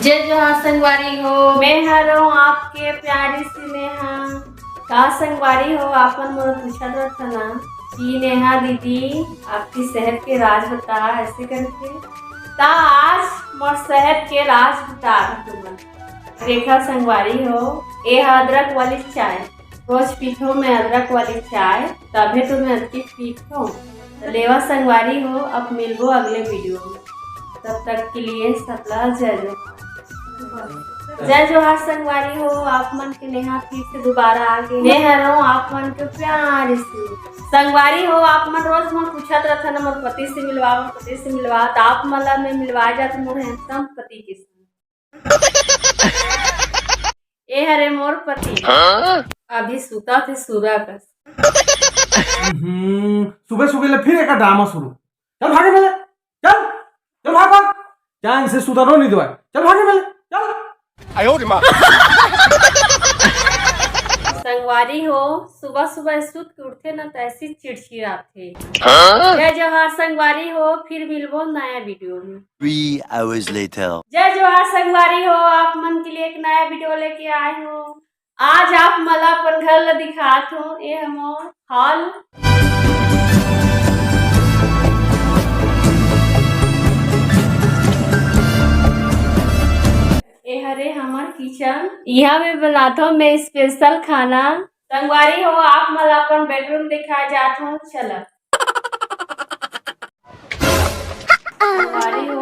जय जोहार संगवारी हो। मैं हूँ आपके प्यारी सी नेहा। का संगवारी हो आपन मोर पूछा था ना कि नेहा दीदी आपकी सेहत के राज बता ऐसे करके ता आज मोर सेहत के राज बता तुम रेखा संगवारी हो। ये अदरक वाली चाय रोज पीठो में अदरक वाली चाय तभी तुम्हें अच्छी पीठो लेवा संगवारी हो। अब मिलबो अगले वीडियो में, तब तक के लिए सबला जय जोहार संगवारी हो। आप मन के नेहा फिर से दोबारा आ गए। नेहा रहो आप मन के प्यार से संगवारी हो। आप मन रोज मन पूछत रहता ना मोर पति से मिलवा तो आप मला में मिलवा जाते मोर हैंडसम पति के साथ। ए हरे मोर पति अभी सुता थे सूरा का सुबह सुबह फिर एक ड्रामा शुरू। चल भागे मेले, चल चल भाग चैन से सुधारो नहीं दो। चल भागे मेले, चल। संगवारी हो सुबह सुबह सुत के उठते ना तो ऐसी चिड़चिड़ाते। जय जोहार संगवारी हो। फिर मिलबो नया वीडियो में 3 hours later। जय जोहार संगवारी हो। आप मन के लिए एक नया वीडियो लेके आए हो। आज आप मला अपन घर ला दिखात हो। ये हमार हॉल ये हरे हमार किचन। यहाँ में बनाता हूँ मैं स्पेशल खाना। संगवारी हो आप मला अपन बेडरूम दिखाए जात हो। चला संगवारी हो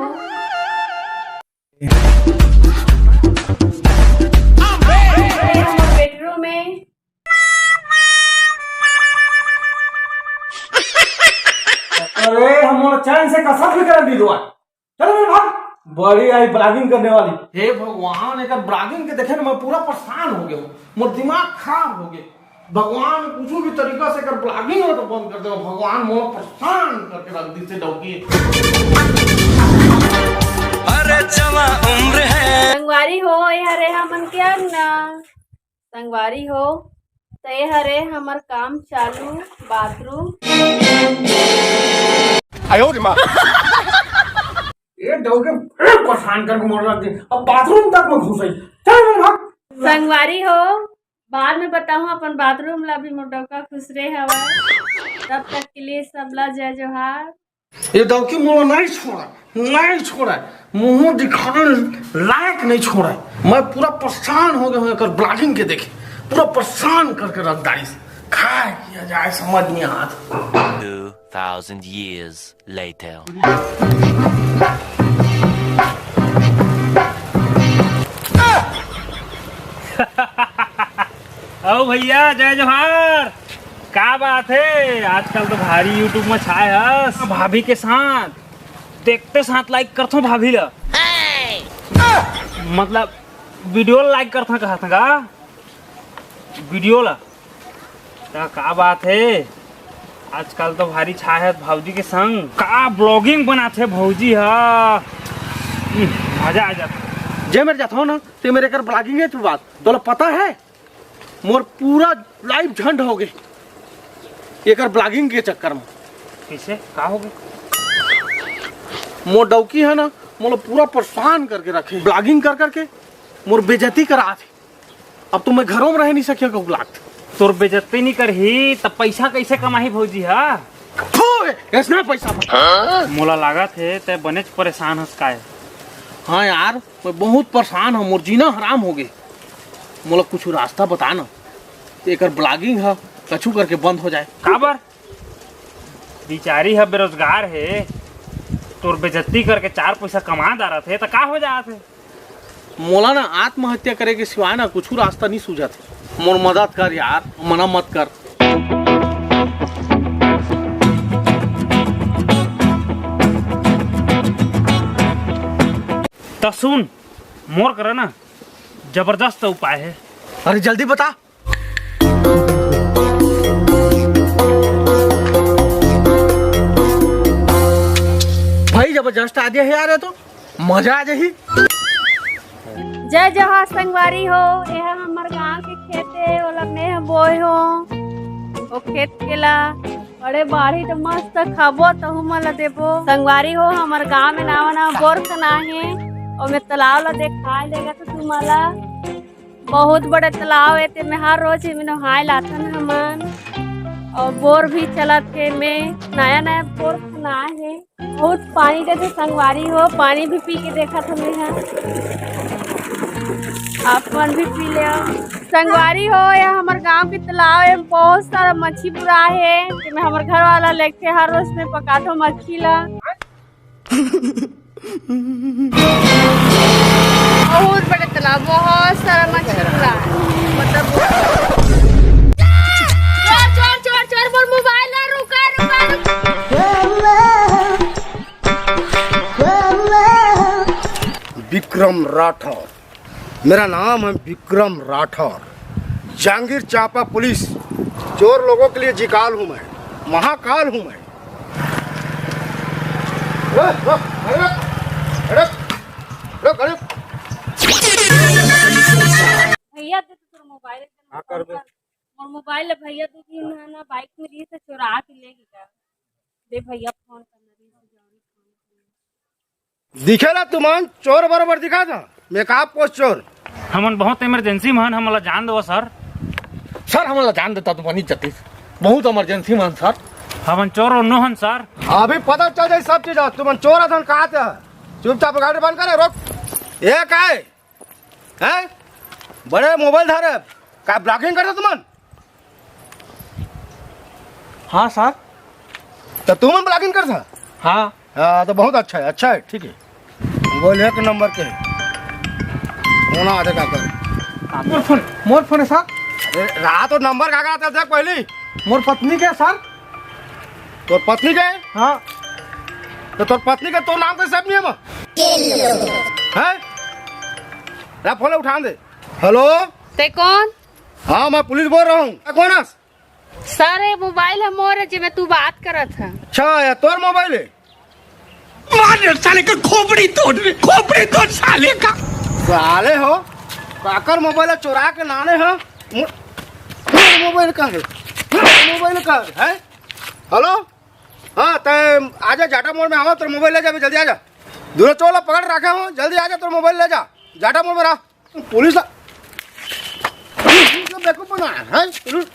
बेडरूम में अरे हम चैन से कसरत भी कर दी दो। चल मेरे भाग बड़ी आई ब्लॉगिंग करने वाली। हे भगवान एक ब्लॉगिंग के देखे ना मैं पूरा परेशान हो गया हूँ। मोर दिमाग खराब हो गया। भगवान कुछ भी तरीका से कर ब्लॉगिंग हो तो बंद कर दो। भगवान मोर परेशान करके रख दी से डौकी। अरे जवा उम्र है। संगवारी हो ये हरे हमन के अंगना। संगवारी हो तो ये हरे हमार काम चालू बाथरूम। आयो रे माँ ये डौके परेशान करके मोर रख दी। अब बाथरूम तक में घुस आई। चल मेरे भाग। संगवारी हो बाद में बताऊँ अपन बाथरूम ला भी मोर डौका खुश रहे हवा। तब तक के लिए सबला जय जोहार। ये डौकी मोर नहीं छोड़ा मुंह दिखाने लायक नहीं छोड़ा। मैं पूरा परेशान हो गया हूँ। कर ब्लॉगिंग के देखे पूरा परेशान करके रख दाई से खाए किया जाए समझ नहीं आता। 2000 years later। ओ भैया जय जोहार। क्या बात है आजकल तो भारी यूट्यूब में छाए हस भाभी के साथ देखते साथ लाइक करथो भाभी ला मतलब वीडियो लाइक करथा कहा था का वीडियो ला का बात है आजकल तो भारी छाए है भौजी के संग का ब्लॉगिंग बनाते भौजी हा मजा आ जाता। जे मेरे जाता हूँ ना ते मेरे कर ब्लॉगिंग है तू बात तो पता है मोर पूरा लाइफ झंड हो गए ये कर ब्लॉगिंग के चक्कर में। कैसे का हो गए मोर डौकी है ना मोर पूरा परेशान करके रखे ब्लॉगिंग कर करके मोर बेइज्जती करा थे। अब तो मैं घरों में रह नहीं सकिया को ब्लॉग तोर बेइज्जती नहीं करही तब पैसा कैसे कमाही भौजी हा ऐसा पैसा मोला लागत है ते बनेच परेशान हस का। हाँ यार मैं बहुत परेशान हूँ। मोर जीना हराम हो गए। मोला कुछ रास्ता बता ना एक ब्लॉगिंग है कछु करके बंद हो जाए। काबर बिचारी है बेरोजगार है तोर बेइज्जती करके 4 पैसा कमा दारा थे तो का हो जात है। मोला ना आत्महत्या करे के सिवाय ना कुछ रास्ता नहीं सूझा थे। मोर मदद कर यार मना मत कर। तो सुन मोर करे ना जबरदस्त उपाय है। अरे जल्दी बता। भाई जबरदस्त आदिया है यार तो मजा आ जाही। जय जोहार संगवारी हो। यह हमार गांव के खेते वाला में बोए हो ओ खेत केला बड़े बाढ़ी तो मस्त खाबो तो मला देबो। संगवारी हो हमार गांव में नावा बोर कना है और मैं तालाब ला देखाय लेगा तो तुम्हाला बहुत बड़े तालाब है ते में हर रोज में नहाय लाथन हमन और बोर भी चलत है में नया नया बोर बनाए है बहुत पानी देते संगवारी हो पानी भी पी के देखा था मैं आपन भी पी लिया संगवारी हो या हमारे गांव के तालाब है बहुत सारा मच्छी बुरा है जिसमें हमारे घर वाला लेके हर रोज में पका दो मच्छी ला बहुत बड़े तालाब बहुत सारा मच्छी बुरा है मतलब चोर चोर चोर चोर मोर मोबाइल ना रुका विक्रम राठौर, मेरा नाम है विक्रम राठौर। जहांगीर चांपा पुलिस, चोर लोगों के लिए जिकाल हूँ मैं, महाकाल हूँ मैं। भैया दे तो मोबाइल और मोबाइल भैया दे दिन ना बाइक में ली से चुरा के ले गया दे भैया फोन करना दिखेला तुमान चोर बराबर दिखा था मेकअप पोस्ट चोर। हमन बहुत इमरजेंसी में हमला जान दो सर। सर हमारा जान देता तुम नहीं जती बहुत इमरजेंसी में सर। हमन चोर और नोहन सर। अभी पता चल जाए सब चीज तुम चोर अधन कहा था। चुपचाप गाड़ी बंद करे रोक। ये का है बड़े मोबाइल धारे का ब्लॉगिंग करते तुमन? हाँ सर। तो तुम ब्लॉगिंग करता? हाँ हाँ तो बहुत अच्छा है ठीक है। बोल एक नंबर के होना आधे का कर मोर फोन है सर। अरे रात और नंबर का आता देख पहली। मोर पत्नी के सर। तो पत्नी के? हाँ तो तोर पत्नी का तो नाम कैसे नहीं है? फोन उठा दे। हेलो ते कौन? हाँ मैं पुलिस बोल रहा हूँ। कौन है? सर ये मोबाइल है मोर जिसमें तू बात करत है। अच्छा या तोर मोबाइल है? साले का खोपड़ी तोड़ साले का। साले हो काकर मोबाइल चुरा के नाने हैं। मोबाइल कहाँ है? मोबाइल कहाँ है? हेलो हाँ तो आजा जाटा मोड़ में आवा तो मोबाइल ले जा जल्दी आजा। दूर चोला पकड़ रखे हो जल्दी आजा तो मोबाइल ले जा जाटा मोड़ में रहा। पुलिस बेवकूफ बना है पुलिस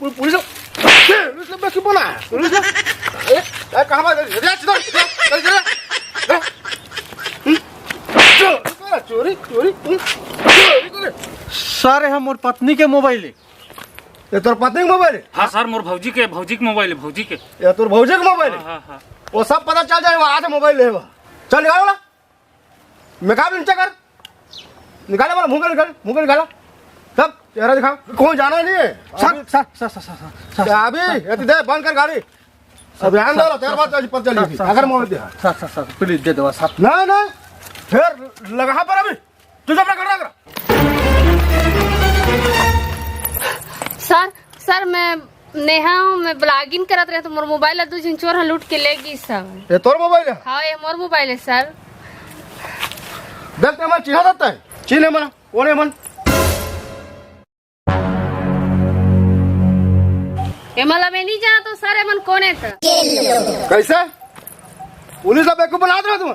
बेवकूफ बना है पुलिस कहाँ चोरी चोरी सर है मोर पत्नी के मोबाइल है। ये तोर पत्नी का मोबाइल है? हाँ सर मोर भौजी के मोबाइल है भौजी के। ये तोर भौजी का मोबाइल है? हाँ हाँ वो सब पता चल जाएगा आज मोबाइल ले चल निकालो वाला मेकअप नीचे कर निकाले वाला मुंह निकाला सब चेहरा दिखा। कौन जाना नहीं है sir sir sir sir sir अभी दे बंद कर गाड़ी सब ध्यान दो तेरे बात पता चली अगर मोबाइल दे सर सर सर प्लीज दे दो सर। नहीं फिर लगा पर अभी तुझे अपना कर रहा। सर मैं नेहा हूँ मैं ब्लॉगिंग करत रहे तो मोर मोबाइल दो जिन चोर लूट के ले गई सब। ये तोर मोबाइल है? हाँ ये मोर मोबाइल है सर। देखते मन चिन्हा देता है चिन्ह है मन कौन है मन? ये मतलब मैं नहीं जाना तो सर ये मन कौन है था? कैसे पुलिस का बेवकूफ बना रहे तुम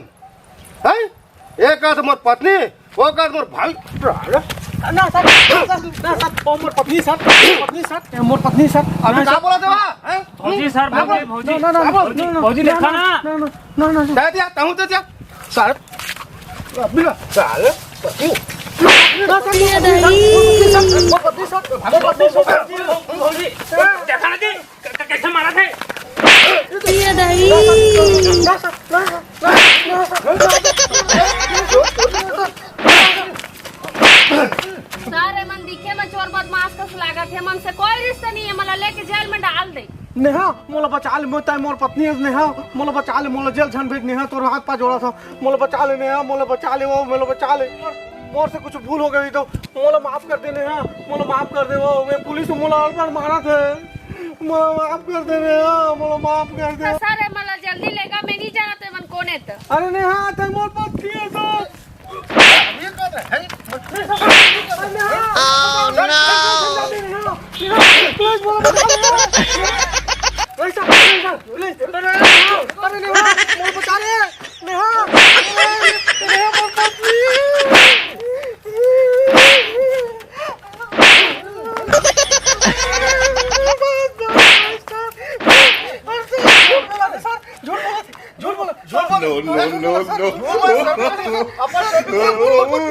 हैं? एक का तुम्हारी पत्नी वो का तुम्हारे भाई ना सर मोर पत्नी सर मोर पत्नी सर। अभी क्या बोला था वहाँ? भौजी सर भौजी ना भौजी देखा ना दे दिया तहु दे दिया साले अभी ना साले पत्नी भौजी देखा ना जी कैसे मारा थे। सर मन दिखे में चोर बदमाश का लागत है मन से कोई रिश्ता नहीं है मला लेके जेल में डाल दे। नेहा मोला बचा ले मोता मोर पत्नी है नेहा मोला बचा ले मोला जेल छन भेज नेहा तोर हाथ पा जोड़ा था मोला बचा ले नेहा मोला बचा ले वो मोला बचा ले मोर से कुछ भूल हो गई तो मोला माफ कर दे नेहा मोला माफ कर दे वो मैं पुलिस मोला अड़बड़ मारा थे मोला माफ कर दे नेहा मोला माफ कर दे। सर मला जल्दी लेगा मैं नहीं जाना तो मन कौन है तो? अरे नेहा ते मोर पत्नी है तो बचा ले नेहा अपन